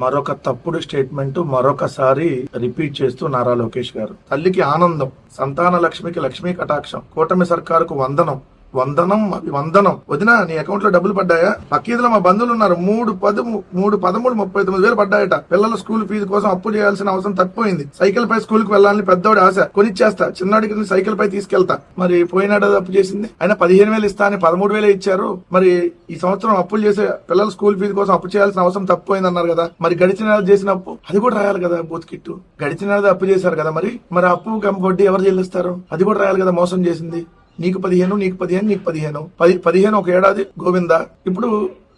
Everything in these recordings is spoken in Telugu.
మరొక తప్పుడు స్టేట్మెంట్ మరొకసారి రిపీట్ చేస్తూ నారా లోకేష్ గారు. తల్లికి ఆనందం, సంతాన లక్ష్మికి లక్ష్మీ కటాక్షం, కూటమి సర్కారుకు వందనం వందనం వందనం. వదిన నీ అకౌంట్ లో డబ్బులు పడ్డాయా? పక్కీదులో మా బంధువులు ఉన్నారు, 3,13,39,000 పడ్డాయట. పిల్లల స్కూల్ ఫీజు కోసం అప్పు చేయాల్సిన అవసరం తప్పిపోయింది. సైకిల్ పై స్కూల్ కి వెళ్ళాలని పెద్దోడి ఆశ, కొనిచ్చేస్తా, చిన్నాడికి సైకిల్ పై తీసుకెళ్తా. మరి పోయినాడు అప్పు చేసింది ఆయన 15,000 ఇస్తా అని 13,000 ఇచ్చారు. మరి ఈ సంవత్సరం అప్పులు చేసే పిల్లల స్కూల్ ఫీజు కోసం అప్పు చేయాల్సిన అవసరం తప్పిపోయింది అన్నారు కదా. మరి గడిచిన నెల చేసిన అప్పు అది కూడా రాయాలి కదా. బూత్ కిట్టు గడిచిన నెల అప్పు చేశారు కదా. మరి అప్పు వడ్డీ ఎవరు చెల్లిస్తారు? అది కూడా రాయాలి కదా. మోసం చేసింది నీకు 15, నీకు 15, నీకు 15 ఒక ఏడాది గోవిందా. ఇప్పుడు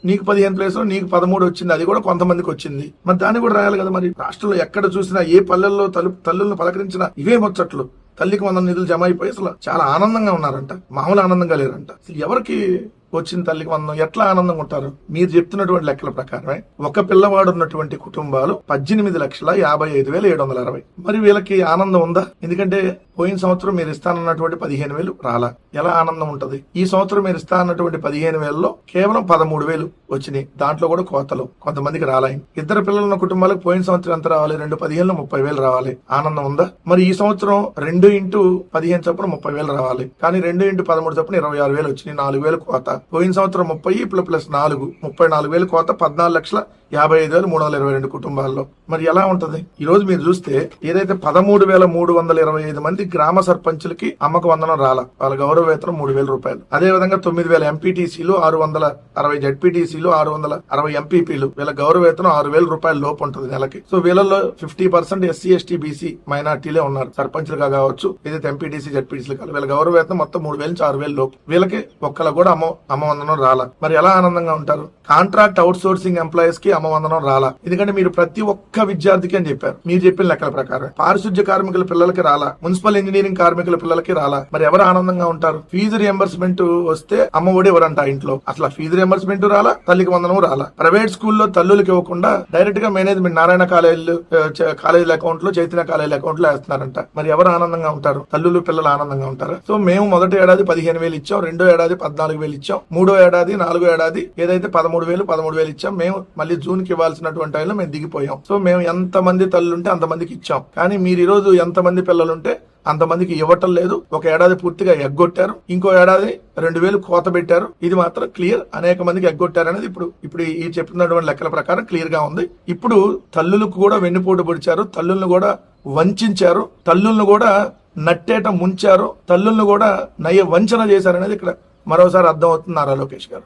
నీకు 15 ప్లేస్ లో నీకు 13 వచ్చింది, అది కూడా కొంతమందికి వచ్చింది. మరి దాన్ని కూడా రాయాలి కదా. మరి రాష్ట్రంలో ఎక్కడ చూసినా ఏ పల్లెల్లో తల్లులను పలకరించినా ఇవే ముచ్చట్లు. తల్లికి 100 నిధులు జమ అయిపోయి అసలు చాలా ఆనందంగా ఉన్నారంట, మామూలు ఆనందంగా లేరంట. అసలు ఎవరికి వచ్చిన తల్లికి 100 ఎట్లా ఆనందంగా ఉంటారు? మీరు చెప్తున్నటువంటి లెక్కల ప్రకారమే ఒక పిల్లవాడు ఉన్నటువంటి కుటుంబాలు 18,55,760. మరి వీళ్ళకి ఆనందం ఉందా? ఎందుకంటే పోయిన సంవత్సరం మీరు ఇస్తానన్నటువంటి 15,000 రాలా. ఎలా ఆనందం ఉంటది? ఈ సంవత్సరం మీరు ఇస్తానన్నటువంటి 15,000లో కేవలం 13,000 వచ్చినాయి. దాంట్లో కూడా కోతలు కొంతమందికి రాలాయి. ఇద్దరు పిల్లలున్న కుటుంబాలకు పోయిన సంవత్సరం ఎంత రావాలి? 2 15లో 30,000 రావాలి. ఆనందం ఉందా? మరి ఈ సంవత్సరం 2x15 చొప్పున 30,000 రావాలి. కానీ 2x13 చొప్పున 26,000 వచ్చినాయి. 4,000 కోత. పోయిన సంవత్సరం 30 ఇప్పుడు ప్లస్ 4 34,000 కోత. 14,55,322 కుటుంబాల్లో. మరి ఎలా ఉంటది? ఈ రోజు మీరు చూస్తే ఏదైతే 13,325 మంది గ్రామ సర్పంచులకి అమ్మకు వందనం రాలా, వాళ్ళ గౌరవ వేతనం 3,000 రూపాయలు. అదే విధంగా 9,000 ఎంపీటీసీలు, 660 జడ్పీటీసీలు, 660 ఎంపీపీలు, వీళ్ళ గౌరవ వేతనం 6,000 రూపాయల లోపు ఉంటుంది నెలకి. సో వీళ్ళలో 50% ఎస్సీ ఎస్టీ బీసీ మైనార్టీలే ఉన్నారు. సర్పంచులుగా కావచ్చు, ఏదైతే ఎంపీటీసీ జడ్పీటీసీలు కాదు, వీళ్ళ గౌరవ వేతనం మొత్తం 3,000 నుంచి 6,000 లోపు. వీళ్ళకి ఒక్కళ్ళ కూడా అమ్మ వందనం రాలా. మరి ఎలా ఆనందంగా ఉంటారు? కాంట్రాక్ట్ అవుట్ సోర్సింగ్ ఎంప్లాయీస్ కి అమ్మ వందనం రాలా. ఎందుకంటే మీరు ప్రతి ఒక్క విద్యార్థికి అని చెప్పారు. మీరు చెప్పిన లెక్కల ప్రకారం పారిశుద్ధ్య కార్మికుల పిల్లలకి రాలా, మున్సిపల్ ఇంజనీరింగ్ కార్మికుల పిల్లలకి రాలా. మరి ఎవరు ఆనందంగా ఉంటారు? ఫీజు రియంబర్స్మెంట్ వస్తే అమ్మ ఒడి ఎవరంట ఇంట్లో. అసలు ఫీజు రియంబర్స్మెంట్ రాలా, తల్లికి వందనం రాలా. ప్రైవేట్ స్కూల్లో తల్లులకి ఇవ్వకుండా డైరెక్ట్ గా మేనేజ్మెంట్ నారాయణ కాలేజీల అకౌంట్ లో, చైతన్య కాలేజీల అకౌంట్ లో వేస్తున్నారంట. మరి ఎవరు ఆనందంగా ఉంటారు? తల్లులు పిల్లలు ఆనందంగా ఉంటారు. సో మేము మొదటి ఏడాది 15,000 ఇచ్చాం, రెండో ఏడాది 14,000 ఇచ్చాం, మూడో ఏడాది 4వ ఏడాది ఏదైతే 13,000 ఇచ్చాం. మేము మళ్ళీ జూన్ కి ఇవ్వాల్సినటువంటి టైంలో మేము దిగిపోయాం. సో మేము ఎంతమంది తల్లులుంటే అంతమందికి ఇచ్చాం. కానీ మీరు ఈ రోజు ఎంతమంది పిల్లలుంటే అంతమందికి ఇవ్వటం లేదు. ఒక ఏడాది పూర్తిగా ఎగ్గొట్టారు, ఇంకో ఏడాది 2,000 కోత పెట్టారు. ఇది మాత్రం క్లియర్. అనేక మందికి ఎగ్గొట్టారు అనేది ఇప్పుడు ఈ చెప్పినటువంటి లెక్కల ప్రకారం క్లియర్ గా ఉంది. ఇప్పుడు తల్లులకు కూడా వెన్నుపోటు పొడిచారు, తల్లులను కూడా వంచారు, తల్లులను కూడా నట్టేట ముంచారు, తల్లులను కూడా నయ్య వంచన చేశారనేది ఇక్కడ మరోసారి అర్థం అవుతుంది నారా లోకేష్ గారు.